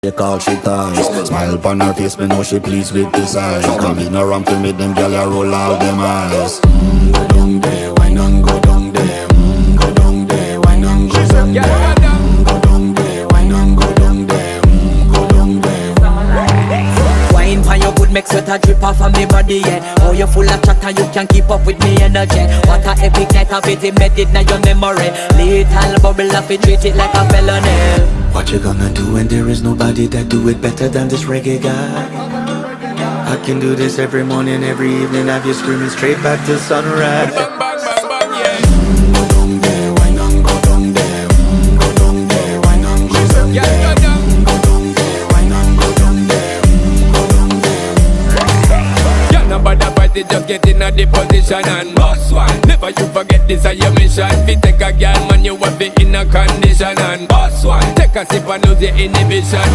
They call she ties. Smile upon her face, me know she pleased with this eyes. Come in around to meet them, girl, I roll out them eyes. Go down there, why not go down there? Go down there, why not go down there? Go down there, why not go down there? Go down there. Wine pan your good, make sweat a drip off of me body, yeah. Oh, you full of chatter, you can't keep up with me energy. What a epic night of it, embedded in your memory. Little bubble of it, treat it like a felony. What you gonna do when there is nobody that do it better than this reggae guy? I can do this every morning, every evening, have you screaming straight back to sunrise. Bang, bang, bang, bang, yeah. Go down there, why not go down there? Go down there, why not go down there? Yeah, go down. Go down there, why not go down there? Go down there. Yeah, nobody fight it, just get in a the position and boss one. Never you forget this is your mission. Fi take a girl, man, you have it in a condition and boss one. Take a sip and lose your inhibition.